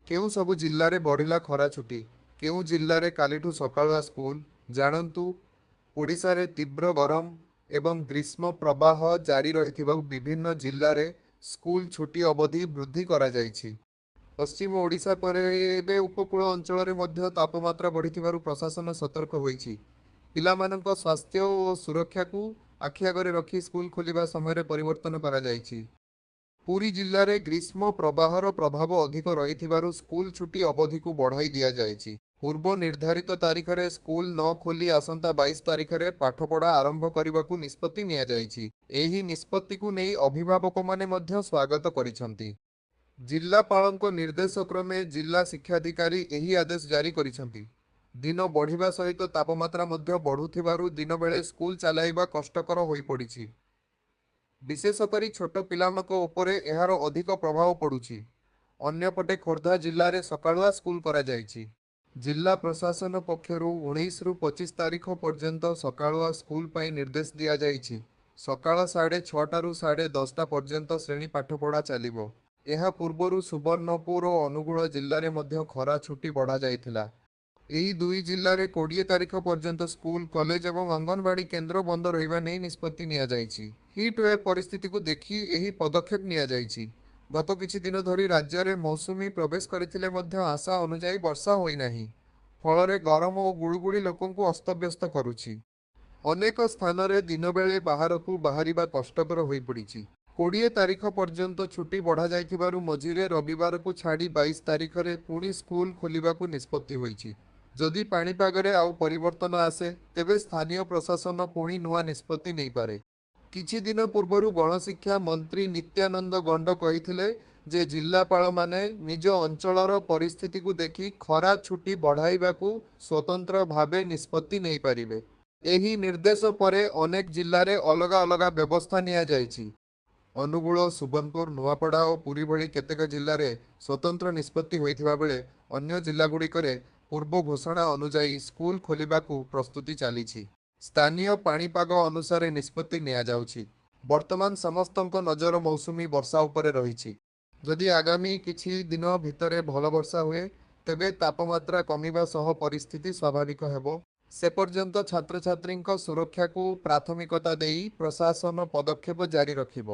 କେଉଁ ସବୁ ଜିଲ୍ଲାରେ ବଢ଼ିଲା ଖରା ଛୁଟି? କେଉଁ ଜିଲ୍ଲାରେ କାଲିଠୁ ସକାଳୁଆ ସ୍କୁଲ? ଜାଣନ୍ତୁ, ଓଡ଼ିଶାରେ ତୀବ୍ର ଗରମ ଏବଂ ଗ୍ରୀଷ୍ମ ପ୍ରବାହ ଜାରି ରହିଥିବା ବିଭିନ୍ନ ଜିଲ୍ଲାରେ ସ୍କୁଲ ଛୁଟି ଅବଧି ବୃଦ୍ଧି କରାଯାଇଛି। ପଶ୍ଚିମ ଓଡ଼ିଶା ପରେ ଏବେ ଉପକୂଳ ଅଞ୍ଚଳରେ ମଧ୍ୟ ତାପମାତ୍ରା ବଢ଼ିଥିବାରୁ ପ୍ରଶାସନ ସତର୍କ ହୋଇଛି। ପିଲାମାନଙ୍କ ସ୍ୱାସ୍ଥ୍ୟ ଓ ସୁରକ୍ଷାକୁ ଆଖି ଆଗରେ ରଖି ସ୍କୁଲ ଖୋଲିବା ସମୟରେ ପରିବର୍ତ୍ତନ କରାଯାଇଛି। ପୁରୀ ଜିଲ୍ଲାରେ ଗ୍ରୀଷ୍ମ ପ୍ରବାହର ପ୍ରଭାବ ଅଧିକ ରହିଥିବାରୁ ସ୍କୁଲ ଛୁଟି ଅବଧିକୁ ବଢ଼ାଇ ଦିଆଯାଇଛି। ପୂର୍ବ ନିର୍ଦ୍ଧାରିତ ତାରିଖରେ ସ୍କୁଲ ନ ଖୋଲି ଆସନ୍ତା 22 ତାରିଖରେ ପାଠପଢ଼ା ଆରମ୍ଭ କରିବାକୁ ନିଷ୍ପତ୍ତି ନିଆଯାଇଛି। ଏହି ନିଷ୍ପତ୍ତିକୁ ନେଇ ଅଭିଭାବକମାନେ ମଧ୍ୟ ସ୍ୱାଗତ କରିଛନ୍ତି। ଜିଲ୍ଲାପାଳଙ୍କ ନିର୍ଦ୍ଦେଶ କ୍ରମେ ଜିଲ୍ଲା ଶିକ୍ଷାଧିକାରୀ ଏହି ଆଦେଶ ଜାରି କରିଛନ୍ତି। ଦିନ ବଢ଼ିବା ସହିତ ତାପମାତ୍ରା ମଧ୍ୟ ବଢ଼ୁଥିବାରୁ ଦିନବେଳେ ସ୍କୁଲ ଚାଲାଇବା କଷ୍ଟକର ହୋଇପଡ଼ିଛି। ବିଶେଷ କରି ଛୋଟ ପିଲାମାନଙ୍କ ଉପରେ ଏହାର ଅଧିକ ପ୍ରଭାବ ପଡ଼ୁଛି। ଅନ୍ୟପଟେ ଖୋର୍ଦ୍ଧା ଜିଲ୍ଲାରେ ସକାଳୁଆ ସ୍କୁଲ କରାଯାଇଛି। ଜିଲ୍ଲା ପ୍ରଶାସନ ପକ୍ଷରୁ 19ରୁ 25 ତାରିଖ ପର୍ଯ୍ୟନ୍ତ ସକାଳୁଆ ସ୍କୁଲ ପାଇଁ ନିର୍ଦ୍ଦେଶ ଦିଆଯାଇଛି। ସକାଳ 6:30ରୁ 10:30 ପର୍ଯ୍ୟନ୍ତ ଶ୍ରେଣୀ ପାଠପଢ଼ା ଚାଲିବ। ଏହା ପୂର୍ବରୁ ସୁବର୍ଣ୍ଣପୁର ଓ ଅନୁଗୁଳ ଜିଲ୍ଲାରେ ମଧ୍ୟ ଖରା ଛୁଟି ବଢ଼ାଯାଇଥିଲା। ଏହି ଦୁଇ ଜିଲ୍ଲାରେ 20 ତାରିଖ ପର୍ଯ୍ୟନ୍ତ ସ୍କୁଲ, କଲେଜ ଏବଂ ଅଙ୍ଗନବାଡି କେନ୍ଦ୍ର ବନ୍ଦ ରହିବା ନେଇ ନିଷ୍ପତ୍ତି ନିଆଯାଇଛି। ହିଟ୍ ୱେଭ୍ ପରିସ୍ଥିତିକୁ ଦେଖି ଏହି ପଦକ୍ଷେପ ନିଆଯାଇଛି। ଗତ କିଛି ଦିନ ଧରି ରାଜ୍ୟରେ ମୌସୁମୀ ପ୍ରବେଶ କରିଥିଲେ ମଧ୍ୟ ଆଶା ଅନୁଯାୟୀ ବର୍ଷା ହୋଇନାହିଁ। ଫଳରେ ଗରମ ଓ ଗୁଳୁଗୁଳି ଲୋକଙ୍କୁ ଅସ୍ତବ୍ୟସ୍ତ କରୁଛି। ଅନେକ ସ୍ଥାନରେ ଦିନବେଳେ ବାହାରକୁ ବାହାରିବା କଷ୍ଟକର ହୋଇପଡ଼ିଛି। 20 ତାରିଖ ପର୍ଯ୍ୟନ୍ତ ଛୁଟି ବଢ଼ାଯାଇଥିବାରୁ ମଝିରେ ରବିବାରକୁ ଛାଡ଼ି 22 ତାରିଖରେ ପୁଣି ସ୍କୁଲ ଖୋଲିବାକୁ ନିଷ୍ପତ୍ତି ହୋଇଛି। ଯଦି ପାଣିପାଗରେ ଆଉ ପରିବର୍ତ୍ତନ ଆସେ, ତେବେ ସ୍ଥାନୀୟ ପ୍ରଶାସନ ପୁଣି ନୂଆ ନିଷ୍ପତ୍ତି ନେଇପାରେ। କିଛି ଦିନ ପୂର୍ବରୁ ଗଣଶିକ୍ଷା ମନ୍ତ୍ରୀ ନିତ୍ୟାନନ୍ଦ ଗଣ୍ଡ କହିଥିଲେ ଯେ ଜିଲ୍ଲାପାଳମାନେ ନିଜ ଅଞ୍ଚଳର ପରିସ୍ଥିତିକୁ ଦେଖି ଖରା ଛୁଟି ବଢ଼ାଇବାକୁ ସ୍ୱତନ୍ତ୍ର ଭାବେ ନିଷ୍ପତ୍ତି ନେଇପାରିବେ। ଏହି ନିର୍ଦ୍ଦେଶ ପରେ ଅନେକ ଜିଲ୍ଲାରେ ଅଲଗା ଅଲଗା ବ୍ୟବସ୍ଥା ନିଆଯାଇଛି। ଅନୁଗୁଳ, ସୁବର୍ଣ୍ଣପୁର, ନୂଆପଡ଼ା ଓ ପୁରୀ ଭଳି କେତେକ ଜିଲ୍ଲାରେ ସ୍ୱତନ୍ତ୍ର ନିଷ୍ପତ୍ତି ହୋଇଥିବା ବେଳେ ଅନ୍ୟ ଜିଲ୍ଲାଗୁଡ଼ିକରେ ପୂର୍ବ ଘୋଷଣା ଅନୁଯାୟୀ ସ୍କୁଲ ଖୋଲିବାକୁ ପ୍ରସ୍ତୁତି ଚାଲିଛି। ସ୍ଥାନୀୟ ପାଣିପାଗ ଅନୁସାରେ ନିଷ୍ପତ୍ତି ନିଆଯାଉଛି। ବର୍ତ୍ତମାନ ସମସ୍ତଙ୍କ ନଜର ମୌସୁମୀ ବର୍ଷା ଉପରେ ରହିଛି। ଯଦି ଆଗାମୀ କିଛି ଦିନ ଭିତରେ ଭଲ ବର୍ଷା ହୁଏ, ତେବେ ତାପମାତ୍ରା କମିବା ସହ ପରିସ୍ଥିତି ସ୍ୱାଭାବିକ ହେବ। ସେ ପର୍ଯ୍ୟନ୍ତ ଛାତ୍ରଛାତ୍ରୀଙ୍କ ସୁରକ୍ଷାକୁ ପ୍ରାଥମିକତା ଦେଇ ପ୍ରଶାସନ ପଦକ୍ଷେପ ଜାରି ରଖିବ।